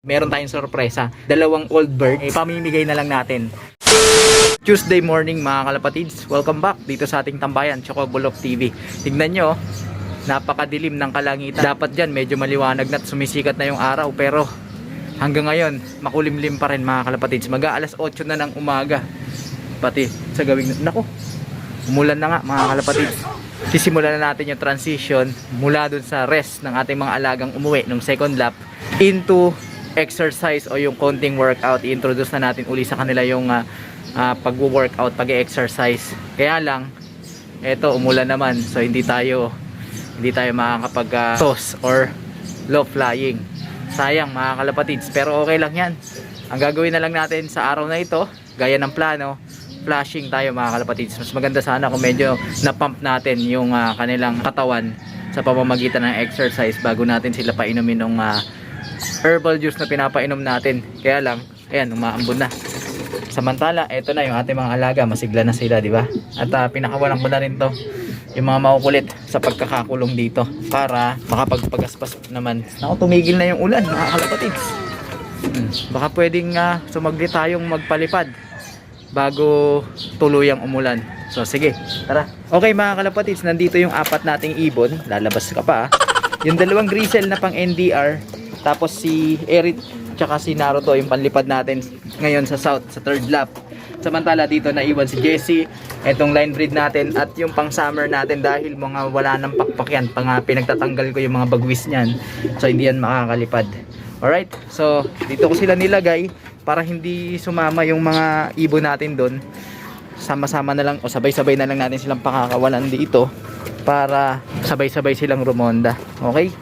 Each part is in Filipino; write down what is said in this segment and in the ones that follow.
Meron tayong sorpresa. Dalawang old bird. Pamimigay na lang natin. Tuesday morning mga kalapatids. Welcome back dito sa ating tambayan, Chocobolof TV. Tignan nyo, napakadilim ng kalangitan. Dapat dyan medyo maliwanag na at sumisikat na yung araw. Pero hanggang ngayon, makulimlim pa rin mga kalapatids. Mag-aalas 8 na ng umaga. Pati sa gawing... Nako, umulan na nga mga kalapatids. Sisimulan na natin yung transition mula dun sa rest ng ating mga alagang umuwi nung second lap into exercise o yung konting workout. I-introduce na natin uli sa kanila yung pag-workout, pag-exercise. Kaya lang eto umulan naman, so hindi tayo makakapag toss or low flying. Sayang mga kalapatids, pero okay lang yan. Ang gagawin na lang natin sa araw na ito, gaya ng plano, flashing tayo mga kalapatids. Mas maganda sana kung medyo na-pump natin yung kanilang katawan sa pamamagitan ng exercise bago natin sila painumin ng herbal juice na pinapainom natin. Kaya lang, ayan, umaambon na. Samantala, eto na yung ating mga alaga, masigla na sila, di ba? At pinakawalan ko na rin to, yung mga makukulit sa pagkakakulong dito para makapagpagaspas naman. Naku, tumigil na yung ulan, mga kalapatids. Baka pwedeng sumagli tayong magpalipad bago tuluyang umulan. So sige, tara. Okay mga kalapatids, nandito yung apat nating ibon. Lalabas ka pa. Yung dalawang grisel na pang NDR, tapos si Eric tsaka si Naruto yung panlipad natin ngayon sa south, sa third lap. Samantala dito naiwan si Jessie, etong line breed natin at yung pang summer natin dahil mga wala nang pakpak yan. Pinagtatanggal ko yung mga bagwis niyan, so hindi yan makakalipad. Alright, so dito ko sila nilagay para hindi sumama yung mga ibon natin doon. Sama-sama na lang o sabay-sabay na lang natin silang pakakawalan dito para sabay-sabay silang rumonda. Okay?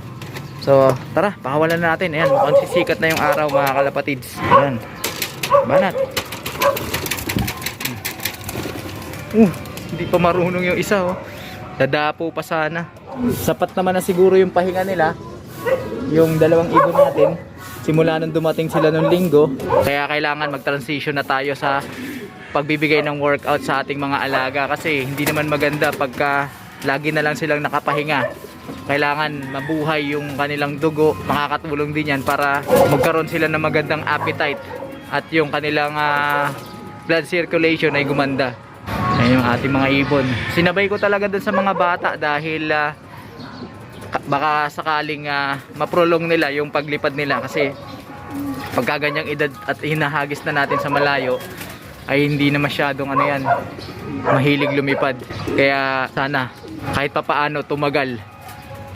So tara, pakawalan na natin. Ayan, mukhang sisikat na yung araw mga kalapatids. Ayan, banat. Hindi pa marunong yung isa, oh. Dadapo pa sana. Sapat naman na siguro yung pahinga nila, yung dalawang ibon natin, simula nung dumating sila nung linggo. Kaya kailangan mag-transition na tayo sa pagbibigay ng workout sa ating mga alaga, kasi hindi naman maganda pagka lagi na lang silang nakapahinga. Kailangan mabuhay yung kanilang dugo. Makakatulong din yan para magkaroon sila ng magandang appetite at yung kanilang blood circulation ay gumanda. Ayan yung ating mga ibon. Sinabay ko talaga dun sa mga bata dahil baka sakaling maprolong nila yung paglipad nila, kasi pagkaganyang edad at hinahagis na natin sa malayo ay hindi na masyadong mahilig lumipad. Kaya sana kahit papaano tumagal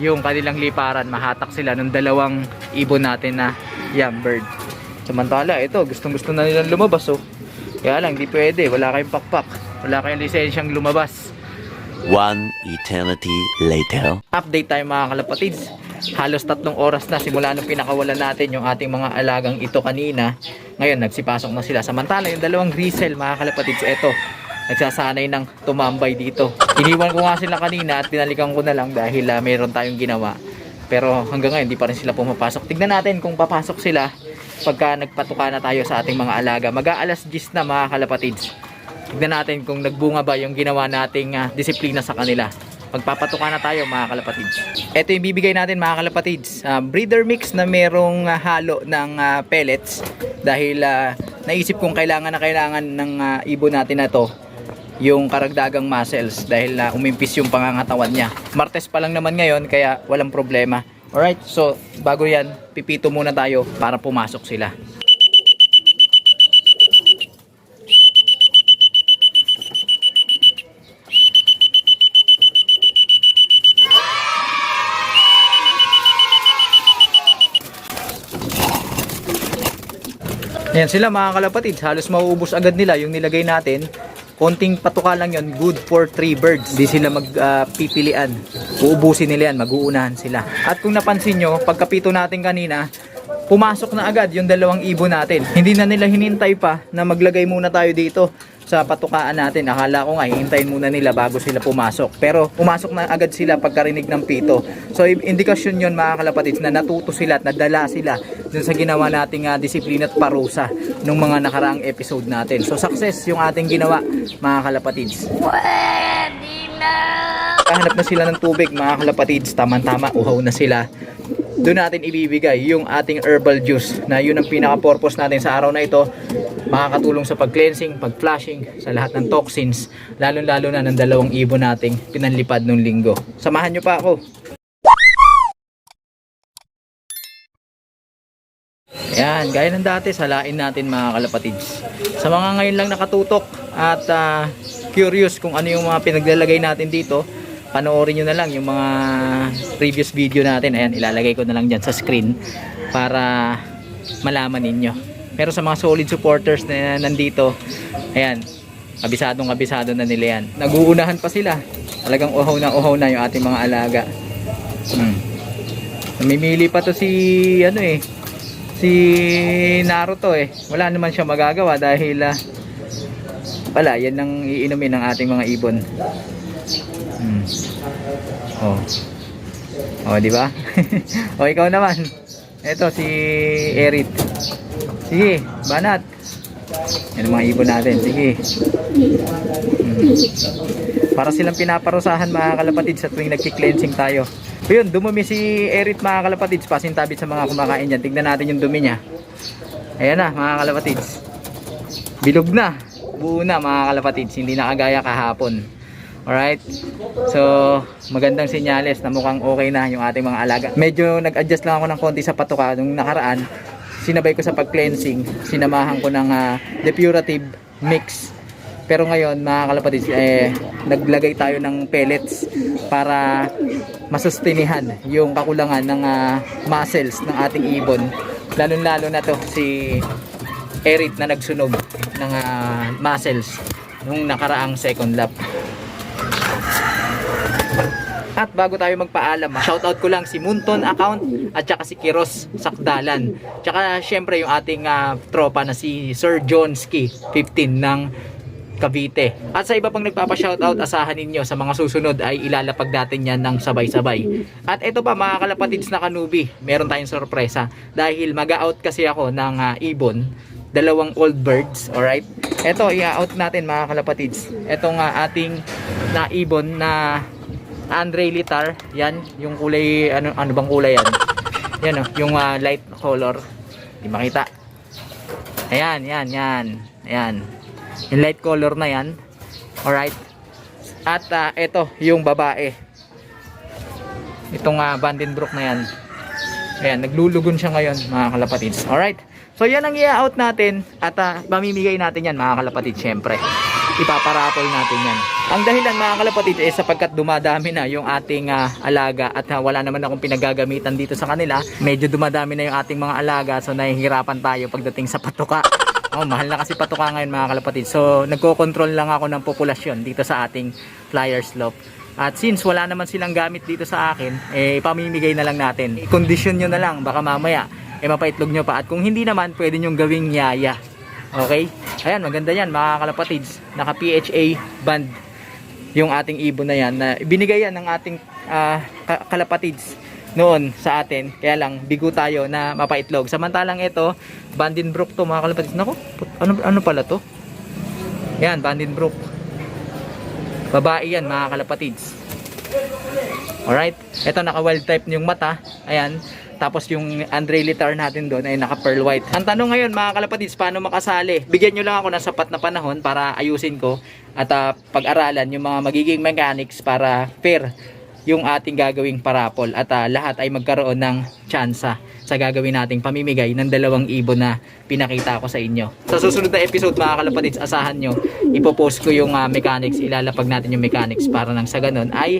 yung kanilang liparan, mahatak sila ng dalawang ibon natin na young bird. Samantala ito, gustong gusto na nilang lumabas, oh. Kaya lang di pwede, wala kayong pakpak, wala kayong lisensyang lumabas. One eternity later. Update tayo mga kalapatids. Halos 3 oras na simula nung pinakawalan natin yung ating mga alagang ito kanina. Ngayon nagsipasok na sila. Samantala yung dalawang grisel mga kalapatids, eto, nagsasanay ng tumambay dito. Iniwan ko nga sila kanina at pinalikan ko na lang dahil meron tayong ginawa. Pero hanggang ngayon hindi pa rin sila pumapasok. Tignan natin kung papasok sila pagka nagpatuka na tayo sa ating mga alaga. Mag-aalas 10 na mga kalapatids. Tignan natin kung nagbunga ba yung ginawa nating disiplina sa kanila. Magpapatuka na tayo mga kalapatids. Ito yung bibigay natin mga kalapatids. Breeder mix na merong halo ng pellets. Dahil naisip kong kailangan ng ibon natin na to yung karagdagang muscles dahil umimpis yung pangangatawan niya. Martes pa lang naman ngayon kaya walang problema. Alright, so bago yan, pipito muna tayo para pumasok sila. Ayan sila mga kalapatids, halos mauubos agad nila yung nilagay natin. Konting patuka lang yon, good for 3 birds. Di sila magpipilian. Uubusin nila yan, mag-uunahan sila. At kung napansin nyo, pagkapito natin kanina, pumasok na agad yung dalawang ibon natin. Hindi na nila hinintay pa na maglagay muna tayo dito sa patukaan natin. Akala ko nga hihintayin muna nila bago sila pumasok, pero pumasok na agad sila pagkarinig ng pito. So indikasyon yon mga kalapatids na natuto sila at nadala sila dun sa ginawa nating disiplina at parusa nung mga nakaraang episode natin. So success yung ating ginawa mga kalapatids. Kahanap na sila ng tubig mga kalapatids. Tama-tama, uhaw na sila. doon natin ibibigay yung ating herbal juice na yun ang pinaka-purpose natin sa araw na ito. Makakatulong sa pag-cleansing, pag-flushing, sa lahat ng toxins, lalo-lalo na ng dalawang ibon nating pinanlipad nung linggo. Samahan nyo pa ako. Ayan, gaya ng dati, salain natin mga kalapatids. Sa mga ngayon lang nakatutok at curious kung ano yung mga pinaglalagay natin dito, panoorin nyo na lang yung mga previous video natin. Ayan, ilalagay ko na lang dyan sa screen para malaman ninyo. Pero sa mga solid supporters na nandito, ayan, kabisado na nila yan. Naguunahan pa sila. Talagang uhaw na yung ating mga alaga. Namimili pa to si Naruto wala naman siya magagawa dahil wala, yan ang iinumin ng ating mga ibon. Di ba? O ikaw naman. Ito si Erit. Sige, banat. Yan ang mga ibon natin. Sige. Para silang pinaparusahan mga kalapatids sa tuwing nagki-cleansing tayo. Yun, dumumi si Erit mga kalapatids, pasintabit sa mga kumakain dyan. Tignan natin yung dumi niya. Ayan na mga kalapatids, bilog na, buo na mga kalapatids, hindi na kagaya kahapon. Alright, so magandang senyales na mukhang okay na yung ating mga alaga. Medyo nag-adjust lang ako ng konti sa patuka nung nakaraan. Sinabay ko sa pag-cleansing, sinamahan ko ng depurative mix. Pero ngayon mga kalapatids, naglagay tayo ng pellets para masustinihan yung kakulangan ng muscles ng ating ibon. Lalo na to si Erit na nagsunog ng muscles nung nakaraang second lap. At bago tayo magpaalam, shoutout ko lang si Munton account at saka si Kiros Sakdalan. Tsaka syempre yung ating tropa na si Sir Johnski 15 ng Cavite. At sa iba pang nagpapa-shoutout, asahan ninyo sa mga susunod ay ilalapag natin yan ng sabay-sabay. At ito pa mga kalapatids na kanubi, meron tayong sorpresa. Dahil mag-out kasi ako ng ibon, dalawang old birds, alright? Ito, i-out natin mga kalapatids. Itong ating na ibon na Andre Litar, yan, yung kulay, ano bang kulay yan? Yan yung light color. Hindi makita. Ayan. Yung light color na yan. Alright. At ito yung babae. Itong Vandenbroek na yan. Ayan, naglulugon siya ngayon mga kalapatids. Alright. So yan ang i-out natin. At mamimigay natin yan mga kalapatids. Syempre, ipaparapol natin yan. Ang dahilan mga kalapatids sapagkat dumadami na yung ating alaga. At wala naman akong pinagagamitan dito sa kanila. Medyo dumadami na yung ating mga alaga. So nahihirapan tayo pagdating sa patuka. Mahal na kasi patuka ngayon mga kalapatid. So nagko-control lang ako ng populasyon dito sa ating flyer slope. At since wala naman silang gamit dito sa akin, ipamimigay na lang natin. I-condition nyo na lang, baka mamaya mapaitlog nyo pa. At kung hindi naman, pwede nyo gawing yaya. Okay? Ayan, maganda yan mga kalapatids. Naka PHA band yung ating ibon na yan, na binigay yan ng ating kalapatids noon sa atin, kaya lang bigo tayo na mapaitlog. Samantalang ito Vandenbroek to mga kalapatids. Nako, ano pala to? Yan, Vandenbroek babae yan mga kalapatids. Alright, ito naka wild type yung mata. Ayan, tapos yung Andre Litar natin doon ay naka pearl white. Ang tanong ngayon mga kalapatids, paano makasali? Bigyan nyo lang ako ng sapat na panahon para ayusin ko at pag-aralan yung mga magiging mechanics para fair yung ating gagawing parapol at lahat ay magkaroon ng tsansa sa gagawin nating pamimigay ng dalawang ibon na pinakita ko sa inyo. Sa susunod na episode mga kalapatids, asahan nyo, ipopost ko yung mechanics, ilalapag natin yung mechanics para nang sa ganun ay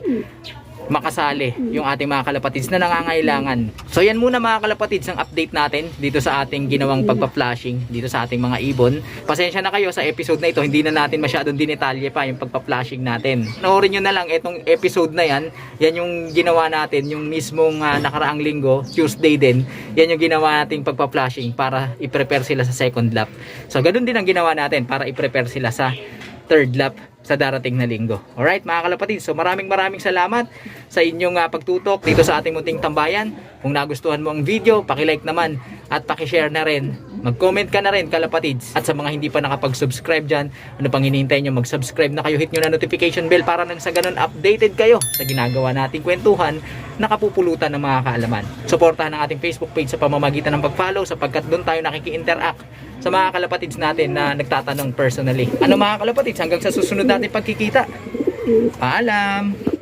makasali yung ating mga kalapatids na nangangailangan. So yan muna mga kalapatids ang update natin dito sa ating ginawang pagpa-flashing dito sa ating mga ibon. Pasensya na kayo sa episode na ito, hindi na natin masyadong dinetalye pa yung pagpa-flashing natin. Panoorin nyo na lang itong episode na yan. Yan yung ginawa natin yung mismong nakaraang linggo, Tuesday din. Yan yung ginawa nating pagpa-flashing para i-prepare sila sa second lap. So ganun din ang ginawa natin para i-prepare sila sa third lap sa darating na linggo. Alright mga kalapatids, so maraming salamat sa inyong pagtutok dito sa ating munting tambayan. Kung nagustuhan mo ang video, paki-like naman at paki-share na rin Mag-comment ka na rin kalapatids. At sa mga hindi pa nakapag-subscribe dyan, ano pang hinihintay nyo, mag-subscribe na kayo, hit nyo na notification bell para nang sa ganun updated kayo sa ginagawa nating kwentuhan na kapupulutan ng mga kaalaman. Suportahan ang ating Facebook page sa pamamagitan ng pag-follow sapagkat doon tayo nakiki-interact sa mga kalapatids natin na nagtatanong personally. Ano mga kalapatids, hanggang sa susunod natin pagkikita. Paalam!